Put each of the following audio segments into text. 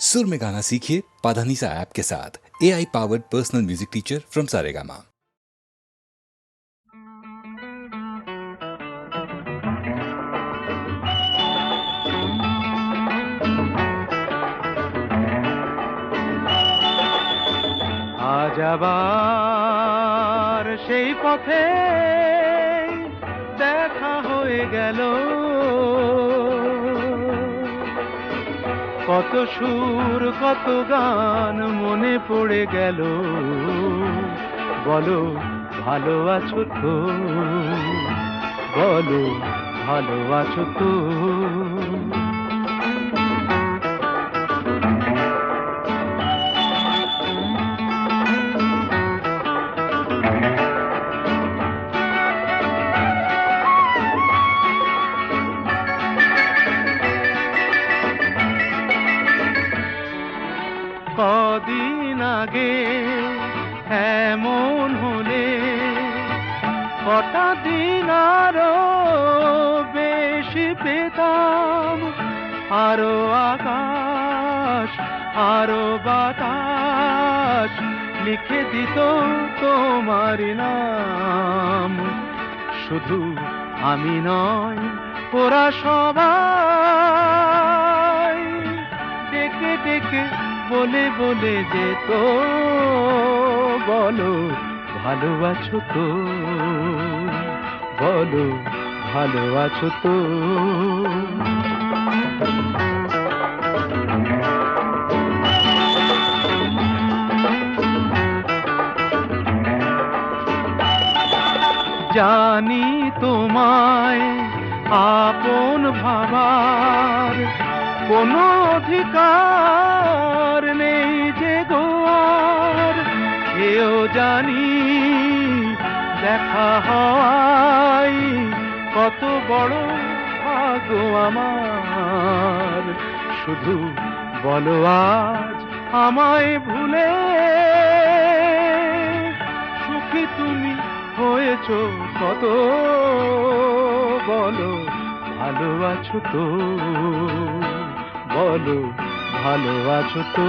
सुर में गाना सीखिए पाधानीसा ऐप के साथ। AI powered personal music teacher from Saregama. আজ আবার সেই পথে দেখা হয়ে গেল, কত সুর কত গান মনে পড়ে গেল। বলো ভালো আছো তো, বলো ভালো আছো তো। কদিন আগে এমন হলে কটা দিন আরো বেশি পেতাম, আরো আকাশ আরো বাতাস লিখে দিত তোমার নাম। শুধু আমি নয়, ওরা সবাই ডেকে ডেকে বলে বলে যেত, বলো ভালো আছো তো, বলো ভালো আছো তো। জানি তোমায় আপন ভাবার কোনো অধিকার নেই যে গোয়ার, এও জানি দেখা হয় কত বড় ভাগ্য আমার। শুধু বলো আজ আমায় ভুলে সুখী তুমি হয়েছো কত, বলো ভালো আছো তো, বলো ভালো আছো তো।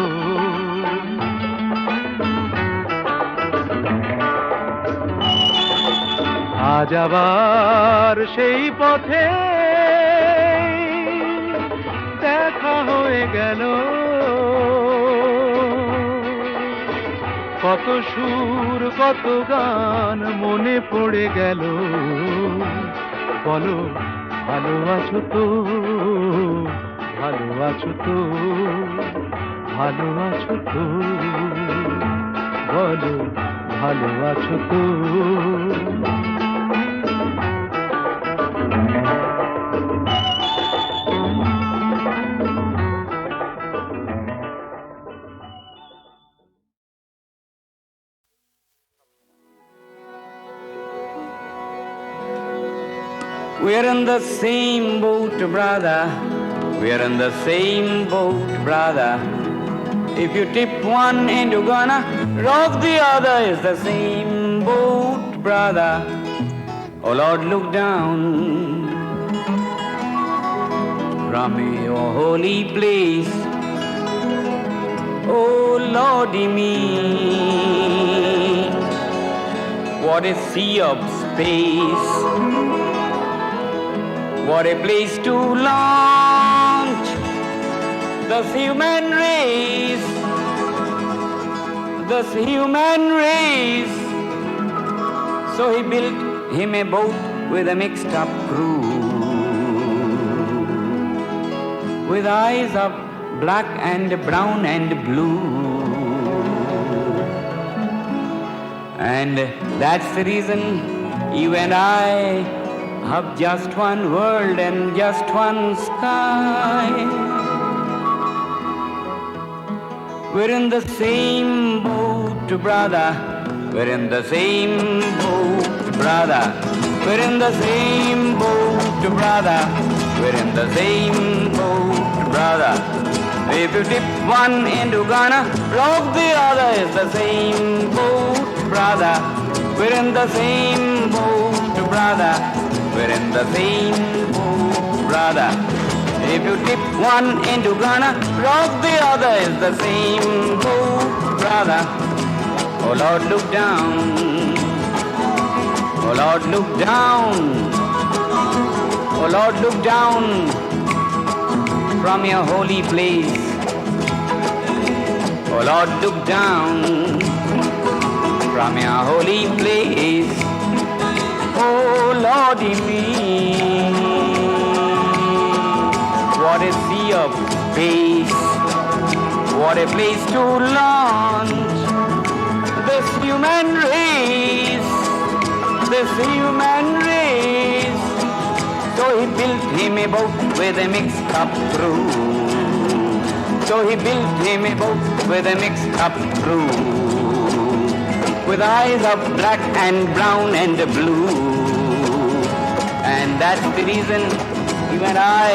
আজ আবার সেই পথে দেখা হয়ে গেল, কত সুর কত গান মনে পড়ে গেল। বলো ভালো আছো তো, ভালো আছো তো, ভালো আছো তো, বলো ভালো আছো তো। We're in the same boat, brother. We're in the same boat, brother. If you tip one and you're gonna rock the other, it's the same boat, brother. Oh Lord, look down from your holy place. Oh Lordy me, what a sea of space. What a place to launch this human race, this human race. So he built him a boat with a mixed up crew, with eyes of black and brown and blue. And that's the reason you and I have just one world and just one sky. We're in the same boat, brother. We're in the same boat, brother. We're in the same boat, brother. We're in the same boat, brother. If you dip one into Ghana, rock the other, is the same boat, brother. We're in the same boat, brother. We're in the same boat, brother. If you dip one into Ghana, rock the other is the same boat, brother. Oh Lord, look down. Oh Lord, look down. Oh Lord, look down from your holy place. Oh Lord, look down from your holy place. Oh Lordy me, what a sea of space, what a place to launch this human race, this human race. So he built him a boat with a mixed up crew. So he built him a boat with a mixed up crew, with eyes of black and brown and blue. And that's the reason you and I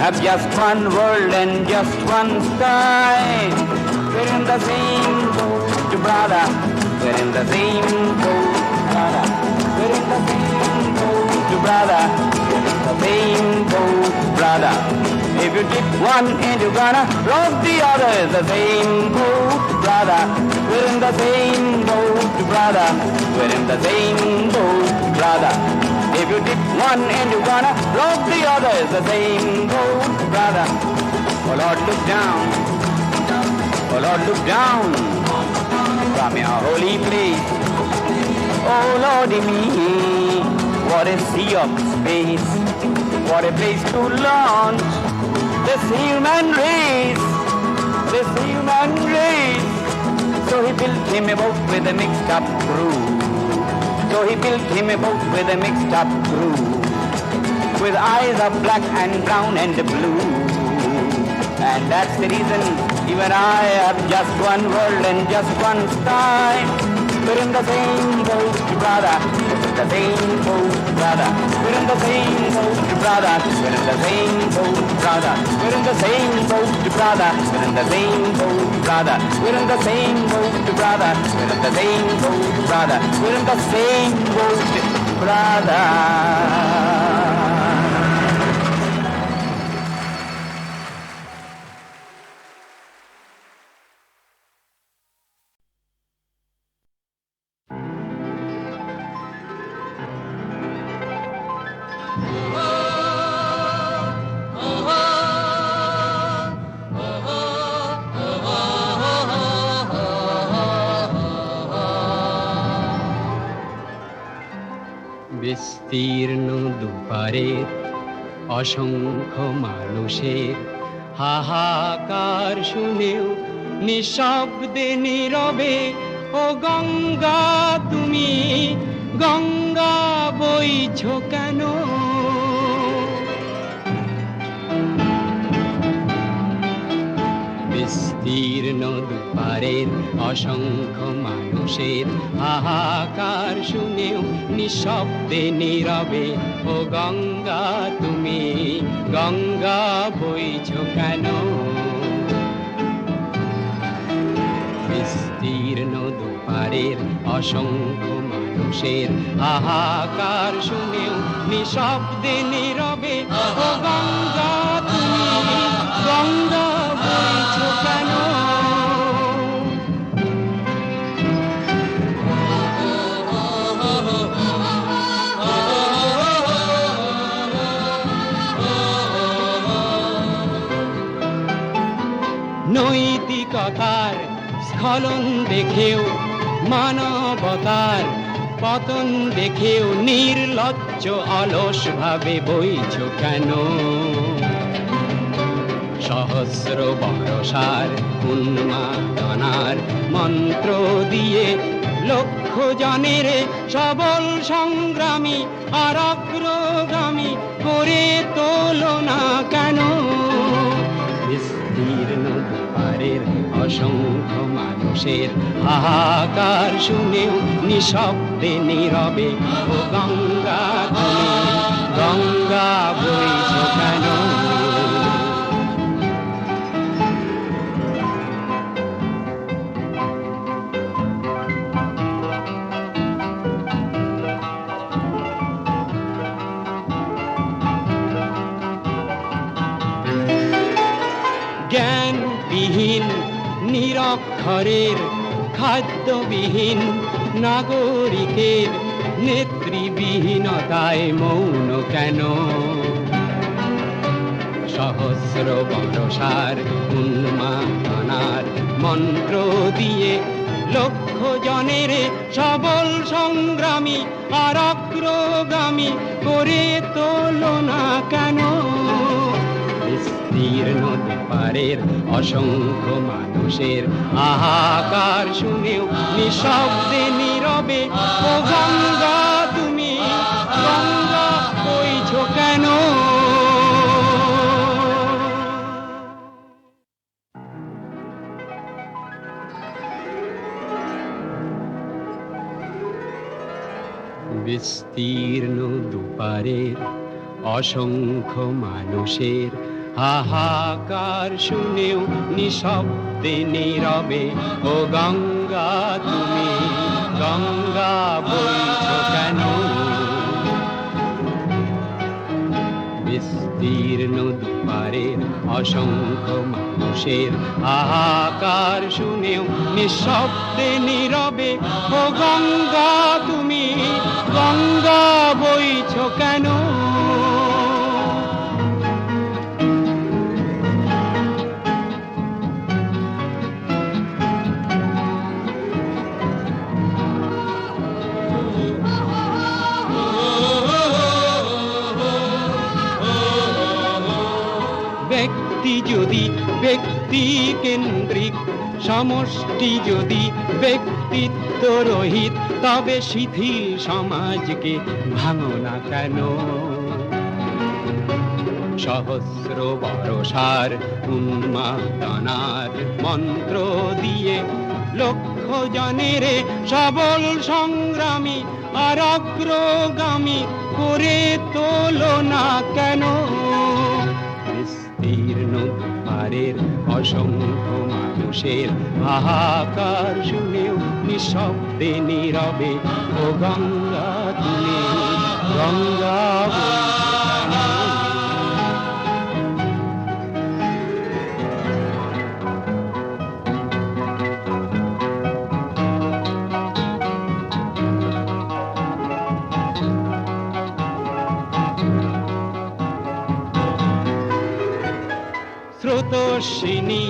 have just one world and just one sky. We're in the same boat, brother. We're in the same boat, brother. We're in the same boat, brother. We're in the same boat, brother. If you dip one into Ghana, rock the other is the same boat, brother. We're in the same boat, brother. We're in the same boat, brother. If you dip one into Ghana, rock the other is the same boat, brother. Oh Lord, look down. Oh Lord, look down from your holy place. Oh Lordy me, what a sea of space, what a place to launch this human race, this human race. So he built him a boat with a mixed up crew. So he built him a boat with a mixed up crew, with eyes of black and brown and blue. And that's the reason you and I have just one world and just one sky. We're in the same boat, brother. We're in the same boat, brother. We're in the same boat, brother. We're in the same boat, brother. We're in the same boat, brother. We're in the same boat, brother. We're in the same boat, brother. We're in the same boat, brother. We're in the same boat, brother. বিস্তীর্ণ দুপারের অসংখ্য মানুষের হাহাকার শুনেও নিঃশব্দে নীরবে ও গঙ্গা তুমি গঙ্গা বইছো কেন? বিস্তীর্ণ দুপারের অসংখ্য মানুষের হাহাকার শুনেও নিঃশব্দে নীরবে ও গঙ্গা তুমি গঙ্গা বইছো কেন? বিস্তীর্ণ দুপারের অসংখ্য মানুষের হাহাকার শুনেও নিঃশব্দে নীরবে ও গঙ্গা তুমি গঙ্গা বইছো কেন? নৈতিকতার স্খলন দেখেও মানবতার পতন দেখেও নির্লজ্জ অলস ভাবে বইছো কেন? সহস্র বর্ষার উন্মাদনার মন্ত্র দিয়ে লক্ষ জনের সবল সংগ্রামী আর অগ্রগামী করে তোলো না কেন? বিস্তীর্ণ দুপারের অসংখ্য মানুষের হাহাকার শুনেও নিঃশব্দে নীরবে ও গঙ্গা তুমি গঙ্গা বইছো কেন? নিরক্ষরের খাদ্যবিহীন নাগরিকের নেতৃবিহীনতায় মৌন কেন? সহস্র বরষার উন্মাদনার মন্ত্র দিয়ে লক্ষ জনের সবল সংগ্রামী আর অগ্রগামী করে তোলো না কেন? বিস্তীর্ণ দুপারের অসংখ্য মানুষের হাহাকার শুনেও নিঃশব্দে নীরবে ও গঙ্গা তুমি গঙ্গা বইছো কেন? বিস্তীর্ণ দুপারের অসংখ্য মানুষের হাহাকার শুনেও নিঃশব্দে নীরবে ও গঙ্গা তুমি গঙ্গা বইছো কেন? বিস্তীর্ণ দুপারের অসংখ্য মানুষের হাহাকার শুনেও নিঃশব্দে নীরবে ও গঙ্গা তুমি গঙ্গা বইছো কেন? ব্যক্তি যদি ব্যক্তি কেন্দ্রিক, সমষ্টি যদি ব্যক্তিত্ব রহিত, তবে শিথিল সমাজকে ভাঙো না কেন? সহস্র বরষার উন্মাদনার মন্ত্র দিয়ে লক্ষ জনের সবল সংগ্রামী আর অগ্রগামী করে তোলো না কেন? বিস্তীর্ণ দুপারের অসংখ্য মানুষের হাহাকার শুনেও নিঃশব্দে নীরবে ও গঙ্গা তুমি গঙ্গা স্রোতস্বিনী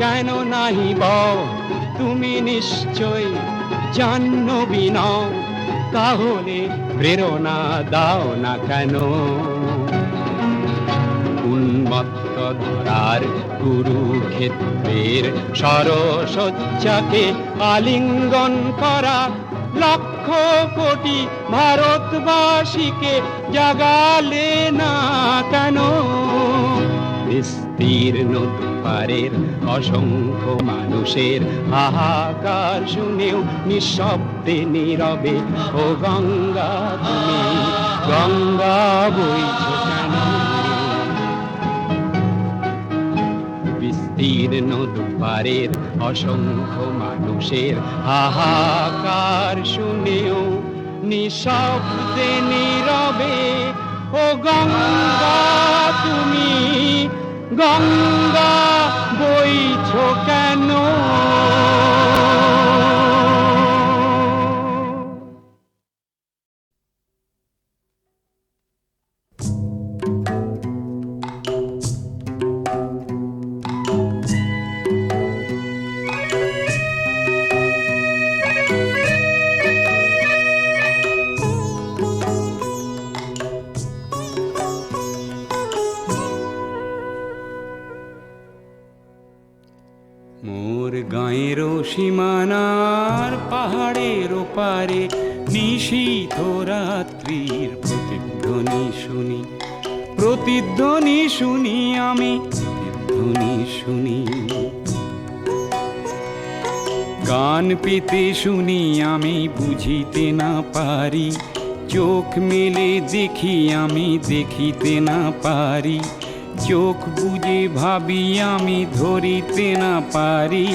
কেন নাহি বও, তুমি নিশ্চয় জাহ্নবী নও, তাহলে প্রেরণা দাও না কেন? উন্মত্ত ধরার কুরুক্ষেত্রের সরসজ্জাকে আলিঙ্গন করা লক্ষ কোটি ভারতবাসীকে জাগালে না কেন? বিস্তীর্ণ দুপারের অসংখ্য মানুষের হাহাকার শুনেও নিঃশব্দে নীরবে ও গঙ্গা তুমি গঙ্গা বইছো কেন? বিস্তীর্ণ দুপারের অসংখ্য মানুষের হাহাকার শুনেও নিঃশব্দে নীরবে ও গঙ্গা তুমি গঙ্গা বইছো কেন? মোর গাঁয়ের সীমানার পাহাড়ের ওপারে নিশীথ রাত্রির প্রতিধ্বনি শুনি, প্রতিধ্বনি শুনি আমি, প্রতিধ্বনি শুনি। গান পেতে শুনি আমি বুঝিতে না পারি, চোখ মেলে দেখি আমি দেখিতে না পারি, চোখ বুঝে ভাবি আমি ধরিতে না পারি,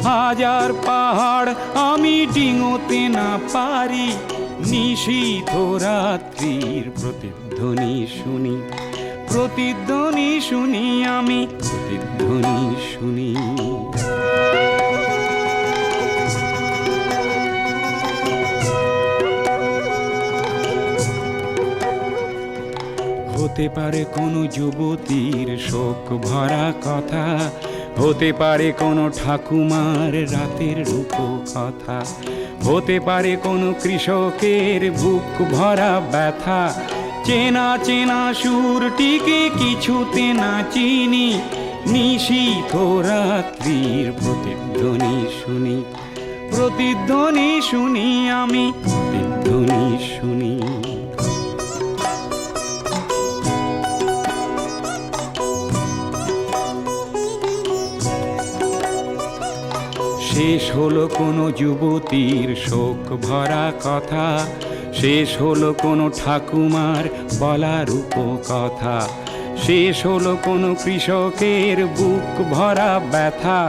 হাজার পাহাড় আমি ডিঙোতে না পারি, নিশীথ রাত্রির প্রতিধ্বনি শুনি, প্রতিধ্বনি শুনি আমি, প্রতিধ্বনি শুনি। হতে পারে কোনো যুবতীর শোক ভরা কথা, হতে পারে কোনো ঠাকুমার রাতের রূপকথা, হতে পারে কোনো কৃষকের বুক ভরা ব্যথা। চেনা চেনা সুরটিকে কিছুতে না চিনি, নিশীথ রাত্রির প্রতিধ্বনি শুনি, প্রতিধ্বনি শুনি আমি, প্রতিধ্বনি শুনি। শেষ হলো কোনো যুবতীর শোক ভরা কথা, শেষ হলো কোনো ঠাকুমার বলা রূপকথা, শেষ হলো কোনো কৃষকের বুক ভরা ব্যথা।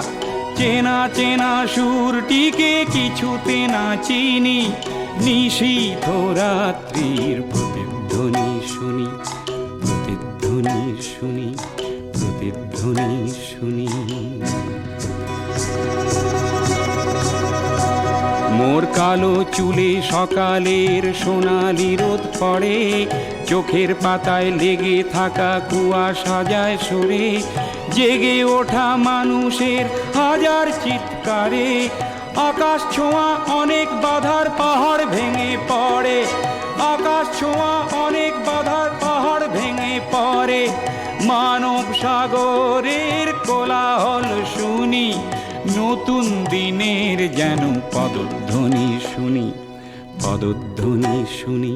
চেনা চেনা সুরটিকে কিছুতে না চিনি, নিশীথ রাত্রির প্রতিধ্বনি শুনি, প্রতিধ্বনি শুনি, প্রতিধ্বনি শুনি। মোর কালো চুলে সকালের সোনালি রোদ পড়ে, চোখের পাতায় লেগে থাকা কুয়াশা যায় সরে, জেগে ওঠা মানুষের হাজার চিৎকারে। আকাশ ছোঁয়া অনেক বাধার পাহাড় ভেঙে পড়ে, আকাশ ছোঁয়া অনেক বাধার পাহাড় ভেঙে পড়ে। মানব সাগরের কোলাহল শুনি, নতুন দিনের যেন পদধ্বনি শুনি, পদধ্বনি শুনি,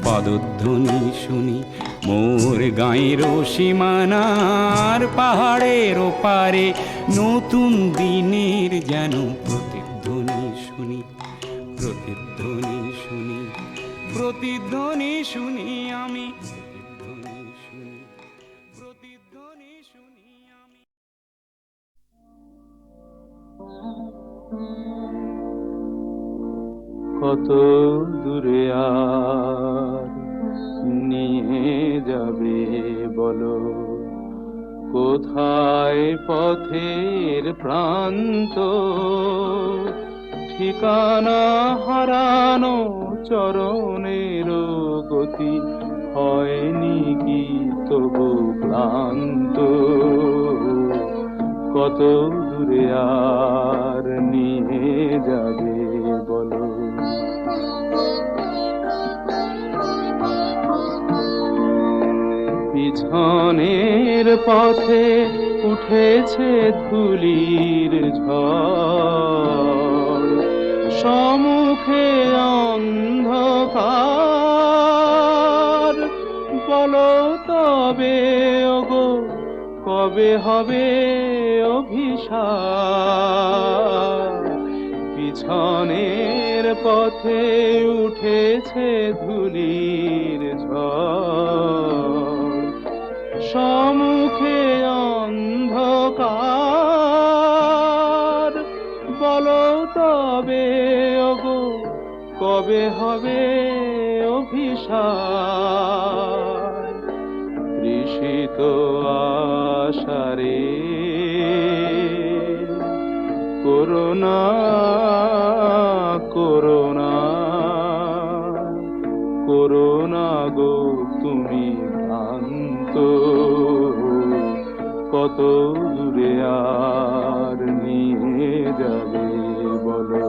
পদধ্বনি শুনি। মোর গাঁয়ের সীমানার পাহাড়ের ওপারে নতুন দিনের যেন প্রতিধ্বনি শুনি, প্রতিধ্বনি শুনি, প্রতিধ্বনি শুনি আমি, প্রতিধ্বনি শুনি, প্রতিধ্বনি শুনি আমি। কত দূরে আর নিয়ে যাবে বলো, কোথায় পথের প্রান্ত, ঠিকানা হারানো চরণের গতি, হয়নি কি তবু ক্লান্ত। কত দূরে আর নিয়ে যাবে বলো। পিছনের পথে উঠেছে ধুলির ঝড়, সম্মুখে অন্ধকার। বলো তবে ওগো কবে হবে অভিশাপ, পিছনের পথে উঠেছে ধুলির ঝড়, সম্মুখে অন্ধকার। বলো তবে ওগো কবে হবে অভিশাপ, তৃষিত আশারে করুণা, করুণা, করুণা গো তুমি ভ্রান্ত। কত দূরে আর নিয়ে যাবে বলো।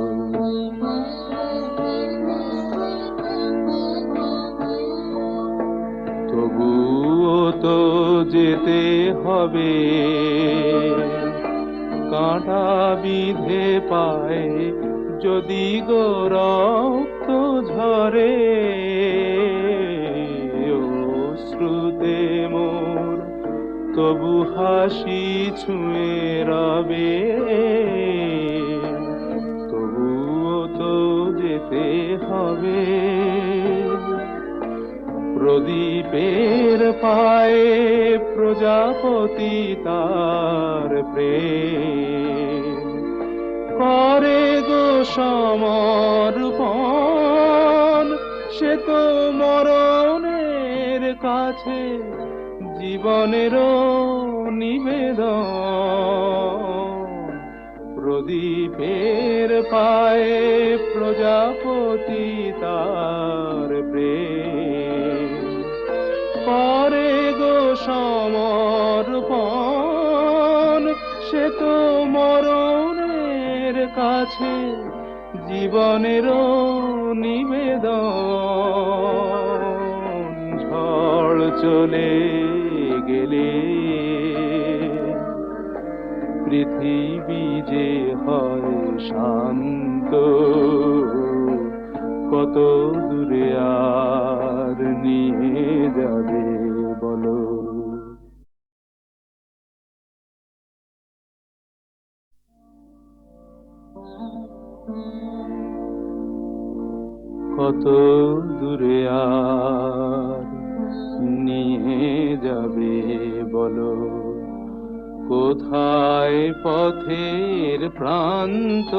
তবুও তো যেতে হবে, কাঁটা বিধে পায় যদি গো রক্ত ঝরে। অশ্রুতে মোর তবু হাসি ছুঁয়ে রবে, তবুও তো যেতে হবে। প্রদীপের পায়ে প্রজাপতি তার প্রেম করে গো সমর্পণ। সে তো মরণের কাছে জীবনেরও নিবেদন, প্রদীপের পায়ে প্রজাপতি তার প্রেম করে গো সমর্পণ, সে তো মরণের কাছে জীবনেরও নিবেদন। ঝড় চলে গেলে পৃথিবী যে হয় শান্ত, কত দূরে আর নিয়ে যাবে বলো। কত দূরে আর নিয়ে যাবে বলো, কোথায় পথের প্রান্ত,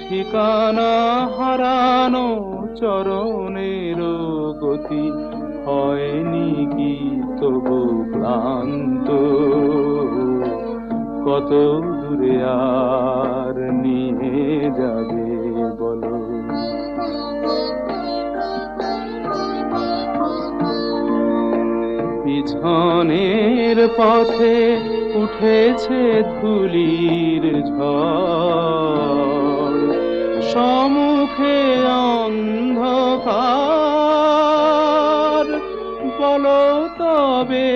ঠিকানা হারানো চরণের গতি হয়নি কি তবু ক্লান্ত, কত দূরে আর নিয়ে যাবে বলো। পিছনের পথে উঠেছে ধুলির ঝড়, সম্মুখে অন্ধকার, বলো তবে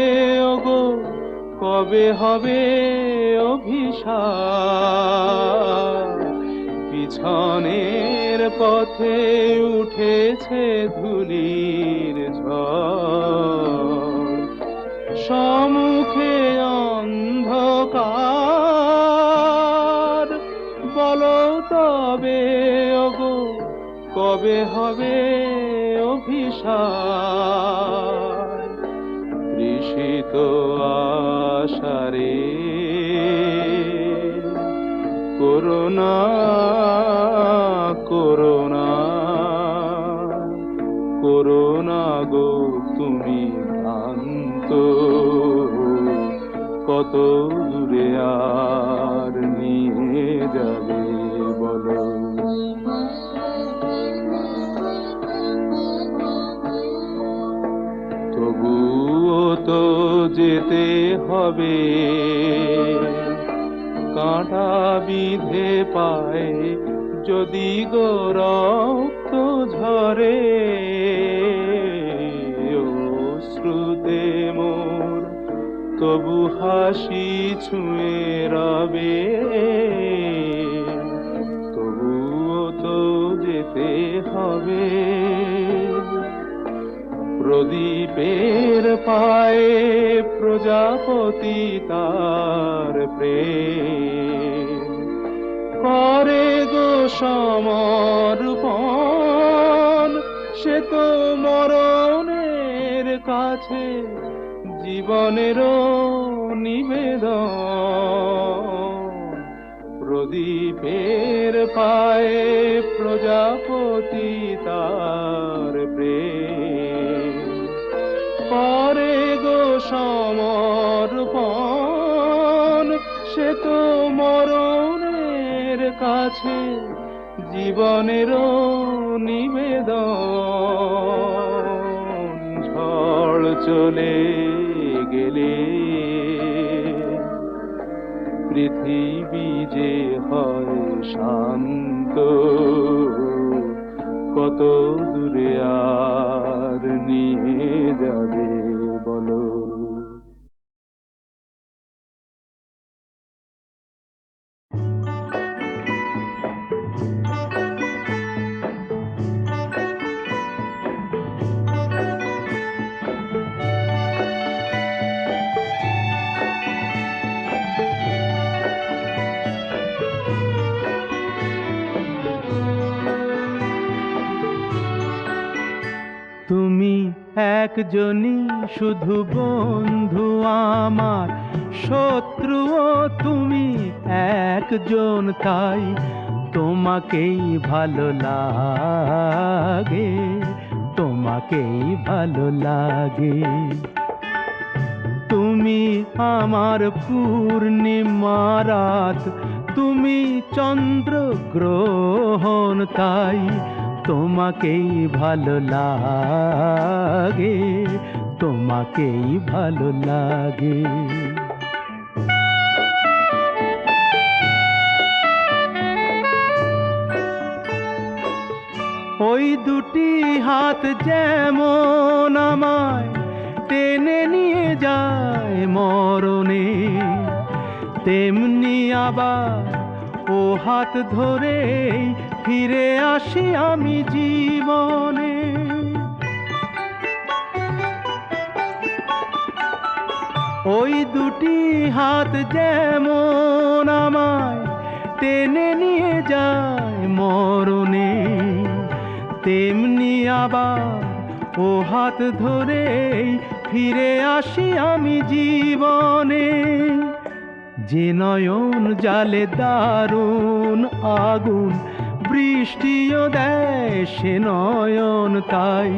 ওগো কবে হবে অভিশাপ। পিছনের পথে উঠেছে ধুলির ঝড়, সম্মুখে অন্ধকার, বলো তবে ওগো কবে হবে অভিশাপ। তৃষিত আশারে করুণা করুণা করুণা গো তুমি ভ্রান্ত, কত দূরে আর নিয়ে যাবে বলো। তবুও তো যেতে হবে, কাঁটা বিধে পায় যদি গো রক্ত ঝরে, অশ্রুতে মোর তবু হাসি ছুঁয়ে রবে, তবুও তো যেতে হবে। প্রদীপের পায়ে প্রজাপতি তার প্রেম করে গো সমর্পণ, সে তো মরণের কাছে জীবনেরও নিবেদন। প্রদীপের পায়ে প্রজাপতি তার প্রেম করে গো সমর্পণ, সে তো মরণের কাছে জীবনেরও নিবেদন। ঝড় চলে গেলে পৃথিবী যে হয় শান্ত, কত দূরে আর নিয়ে যাবে বলো। তুমি একজনই শুধু বন্ধু আমার, শত্রুও তুমি একজন, তাই তোমাকেই ভালো লাগে, তোমাকেই ভালো লাগে। তুমি আমার পূর্ণিমা রাত, তুমি চন্দ্র গ্রহণ, তাই তোমাকেই ভালো লাগে, তোমাকেই ভালো লাগে। ওই দুটি হাত যেমন আমায় টেনে নিয়ে যায় মরণে, তেমনি আবার ও হাত ধরেই ফিরে আসি আমি জীবনে। ওই দুটি হাত যেমন আমায় টেনে নিয়ে যায় মরণে, তেমনি আবার ও হাত ধরেই ফিরে আসি আমি জীবনে। যে নয়ন জালে দারুণ আগুন, বৃষ্টিও দেয় সে নয়ন, তাই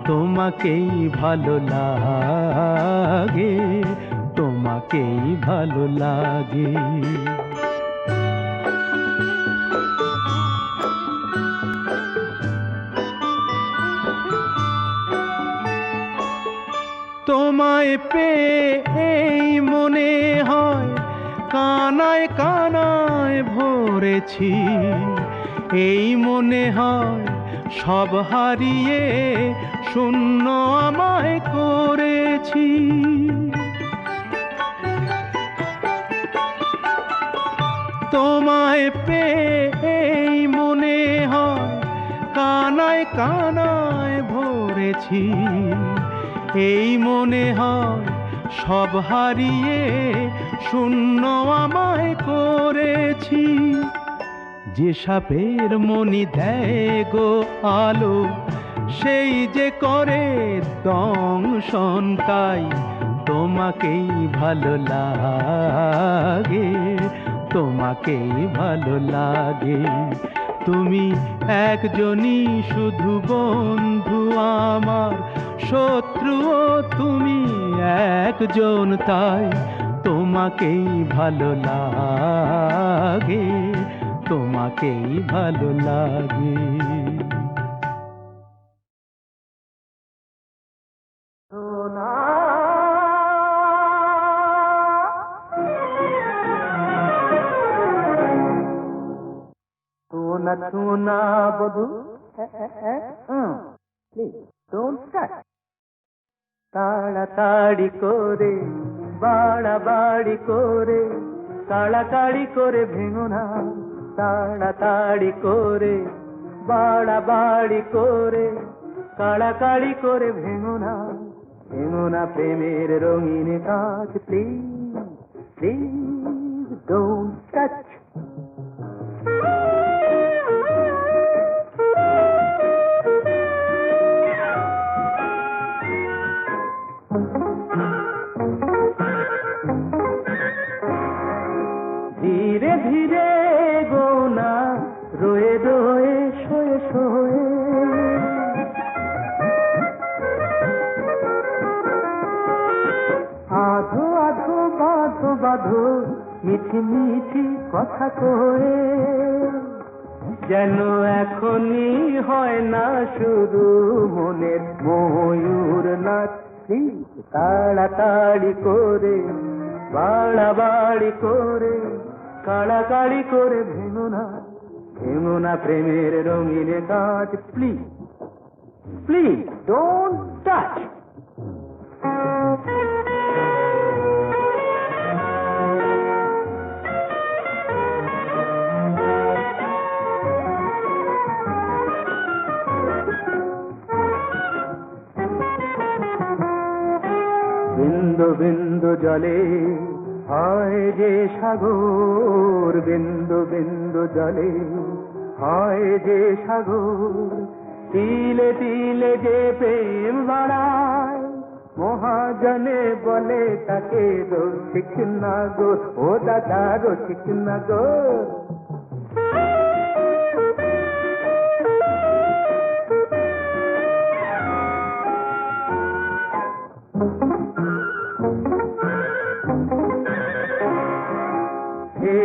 তোমাকেই ভালো লাগে, তোমাকেই ভালো লাগে। তোমায় পেয়ে এই মনে হয় কানায় কানায় ভরেছি, এই মনে হয় সব হারিয়ে শূন্য আমায় করেছি। তোমায় পেয়ে এই মনে হয় কানায় কানায় ভরেছি, এই মনে হয় সব হারিয়ে শূন্য আমায় করেছি। যে সাপের মনি দেয় গো আলো, সেই যে করে দংশন, তাই তোমাকেই ভালো লাগে, তোমাকেই ভালো লাগে। তুমি একজনই শুধু বন্ধু আমার, শত্রুও তুমি একজন, তাই তোমাকেই ভালো লাগে, তোমাকেই ভালো লাগে। সোনা সোনা বধু, don't touch. তাড়াতাড়ি করে বাড়াবাড়ি করে তাড়াতাড়ি করে ভেঙো না, তাড়াতাড়ি করে বাড়াবাড়ি করে কাড়াকাড়ি করে ভেঙো না, ভেঙো না প্রেমের রঙিন কাজ। Please please don't touch. ধীরে ধীরে গোনা রয়ে রয়ে শোয়ে শোয়ে, আধো আধো বাঁধো বাঁধো মিঠি মিঠি কথা কয়ে, যেন এখনই হয় না শুরু মনের ময়ূর নাচ। তাড়াতাড়ি করে বাড়াবাড়ি করে কাড়াকাড়ি করে ভেঙো না প্রেমের রঙিন কাজ। Please please don't touch. বিন্দু বিন্দু জলে হয় যে সাগর, বিন্দু বিন্দু জলে হয় যে সাগর, তিলে তিলে যে প্রেম বাড়ায়, মহাজনে বলে তাকে রসিক নাগর। ও দাদা রসিক নাগর।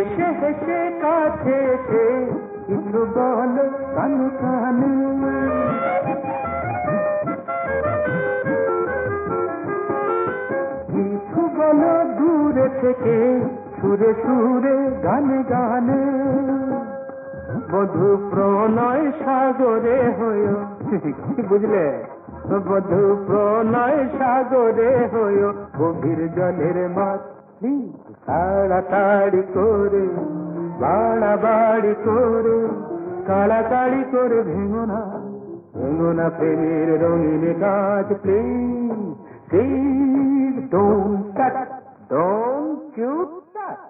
হেসে হেসে কাছে এসে কিছু বল কানে কানে। কিছু বলো দূরে থেকে সুরে সুরে গানে গানে। বধু প্রণয় সাগরে হইও, বুঝলে? বধু প্রণয় সাগরে হইও গভীর জলের মাছ। তাড়াতাড়ি করে বাড়াবাড়ি করে কাড়াকাড়ি করে ভেঙো না, ভেঙো না প্রেমের রঙিন গাছ। Please please don't touch, don't you touch.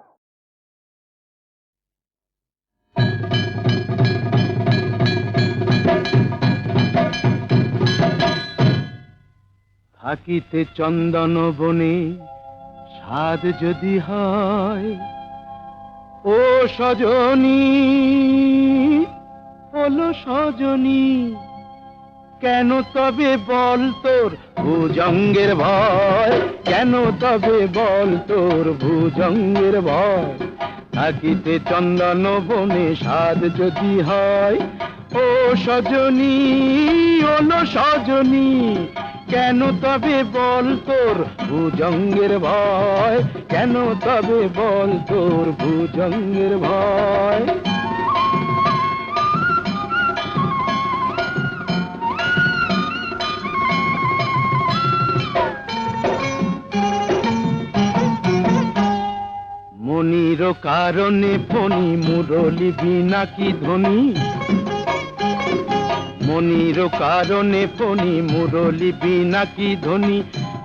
থাকিতে চন্দন বনে স্বাদ যদি হয়, ও সজনী হলো সজনী, কেন তবে বল তোর ভুজঙ্গের ভয়, কেন তবে বল তোর ভুজঙ্গের ভয়। থাকিতে চন্দন বনে স্বাদ যদি হয়, ও সজনী হলো সজনী, কেন তবে বল তোর ভুজঙ্গের ভয়, কেন তবে বল তোর ভুজঙ্গের ভয়। মনির কারণে ফণি মুরলি বিনা কি ধ্বনি, মনির কারণে ফণি মুরলি বিনা কি ধ্বনি।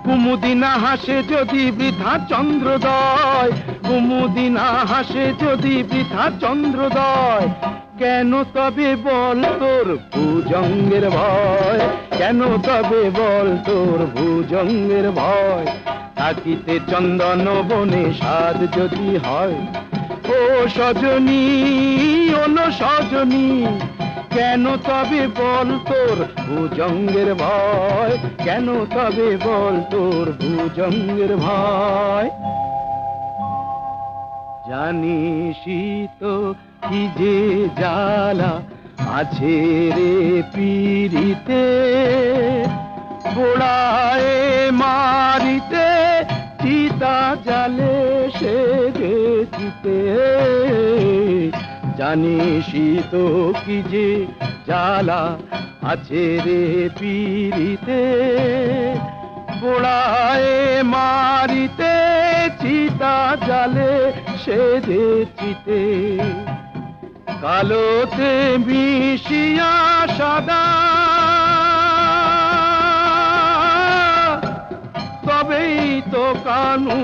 কুমুদিনা হাসে যদি বৃথা চন্দ্রোদয়, কুমুদিনা হাসে যদি বৃথা চন্দ্রোদয়, কেন তবে বল তোর ভুজঙ্গের ভয়, কেন তবে বল তোর ভুজঙ্গের ভয়। থাকিতে চন্দন বনে স্বাদ যদি হয়, ও সজনী ওলো সজনী, কেন তবে বল তোর ভুজঙ্গের ভয়, কেন তবে বল তোর ভুজঙ্গের ভয়। জানিসই তো কি যে জ্বালা আছে রে পীড়িতে, পোড়ায় মারিতে চিতা জালে সে গেছিতে। জানিসই তো কি যে জ্বালা আছে রে পীড়িতে, পোড়ায় মারিতে চিতা জালে সে চিতে। কালোতে মিশিয়া সাদা তবেই তো কানু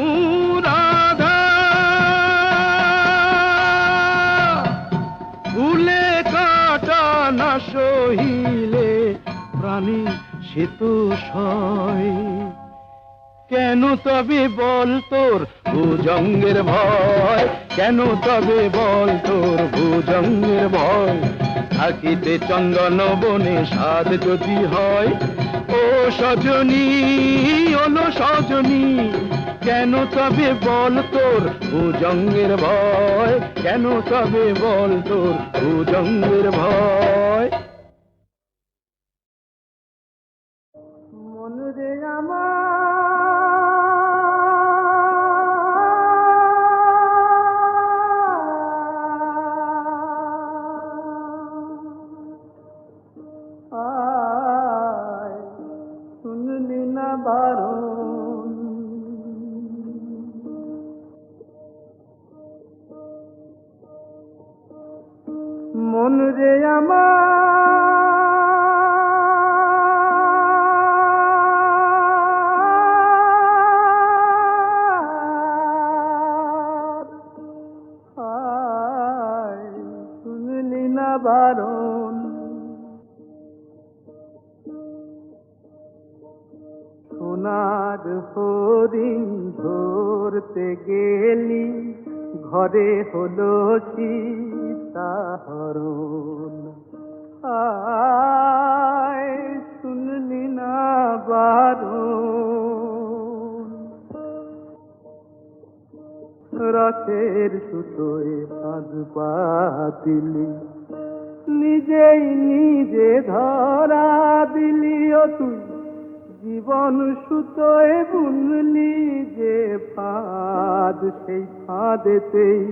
রাধা, ভুলে কাটা না সহিলে প্রাণী সে তো সয়। কেন তবে বল তোর ভুজঙ্গের ভয়, কেন তবে বল তোর ভুজঙ্গের ভয়। থাকিতে চন্দন বনে স্বাদ যদি হয়, ও সজনী ওলো সজনী, কেন তবে বল তোর ভুজঙ্গের ভয়, কেন তবে বল তোর ভুজঙ্গের ভয়। মন রে আমার শুনলি না বারণ, মন রে আমার, শুনলি না বারণ। সোনার হরিণ ধরতে গেলি ঘরে হলো সীতাহরণ। আয় শুনলি না বারণ, রসের সুতোয় ফাঁদ পাতিলি, নিজেই নিজে ধরা দিলি ও তুই, জীবন সুতোয় বুনলি যে ফাঁদ, সেই ফাঁদেতেই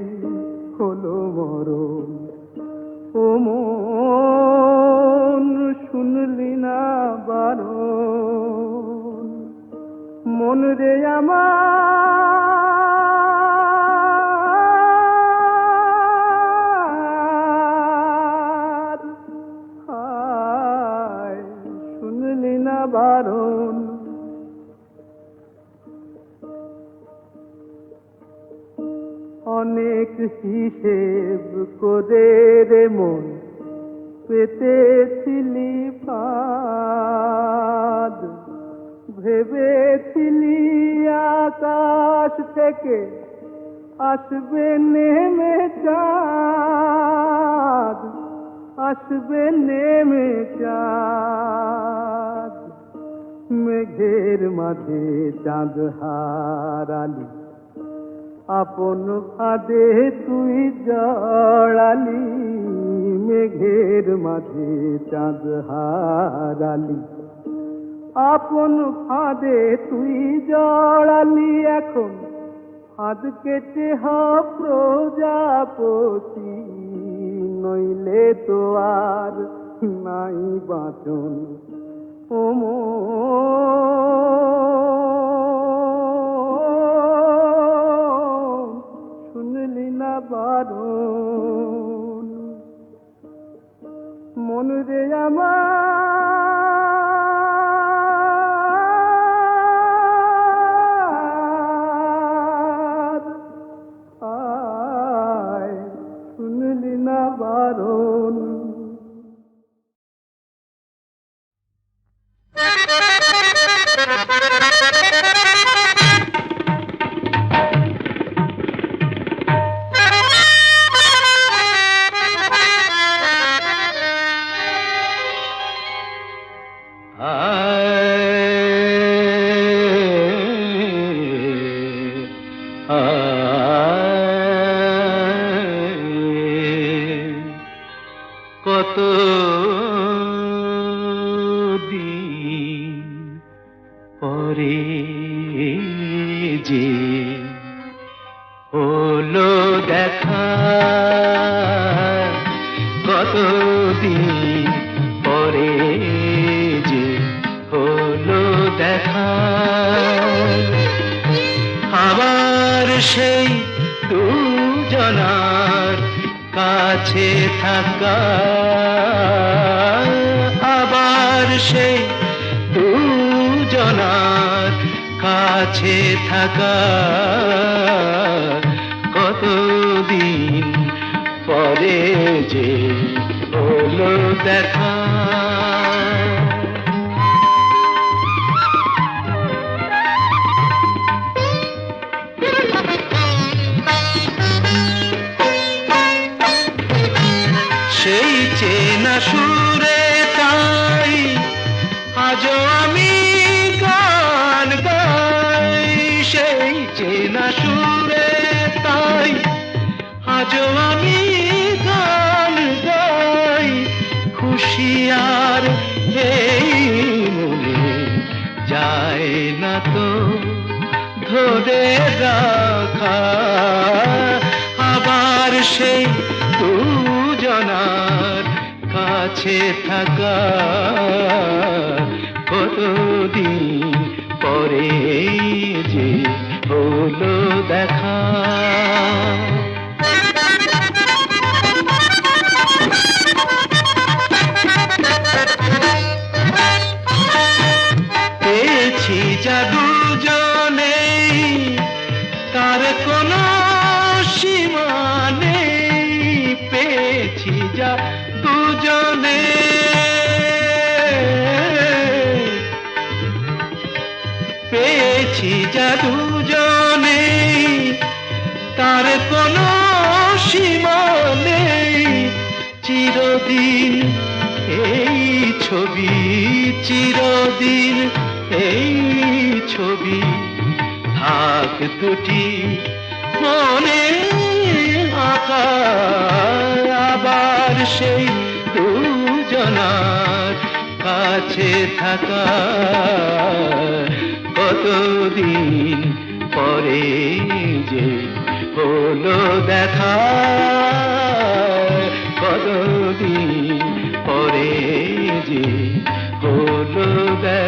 হলো মরণ। ও মন শুনলি না বারণ, মন রে আমার, হায় শুনলি না বারণ। অনেক হিসেব করে রে মন পেতেছিলি ফাঁদ, ভেবেছিলি আকাশ থেকে আসবে নেমে চাঁদ, আসবে নেমে চাঁদ। মেঘের মাঝে চাঁদ হারালি, আপন ফাঁদে তুই জড়ালি। মেঘের মাঝে চাঁদ হারালি, আপন ফাঁদে তুই জড়ালি। এখন ফাঁদ কেটে হ প্রজাপতি, নইলে তো আর নাই বাঁচন। ও শুনলি না বারণ, মন রে আমার, আয় শুনলি না বারণ। কত দিন পরে যে হলো দেখা, কত দিন পরে যে হলো দেখা। আবার সেই দুজনার কাছে থাকা, আবার সেই দুজনার কাছে থাকা। কতদিন পরে যে হলো দেখা। সেই চেনা সুরে তাই আজও আমি গান গাই, সেই চেনা সুরে তাই আজও আমি গান গাই। খুশি আর এই মনে যায় না তো ধরে রাখা। আবার সেই দুজনার কাছে থাকা। কতদিন পরে যে হলো দেখা। পেয়েছি যা দুজনে তার কোনো সীমা নেই। পেয়েছি যা দুজনে, পেয়েছি যা দুজনে তার কোনো সীমা নেই। চিরদিন এই ছবি, চিরদিন এই ছবি থাক দুটি মনে আঁকা আবার সেই দুজনার কাছে থাকা কতদিন পরে যে হলো দেখা কতদিন পরে যে হলো দেখা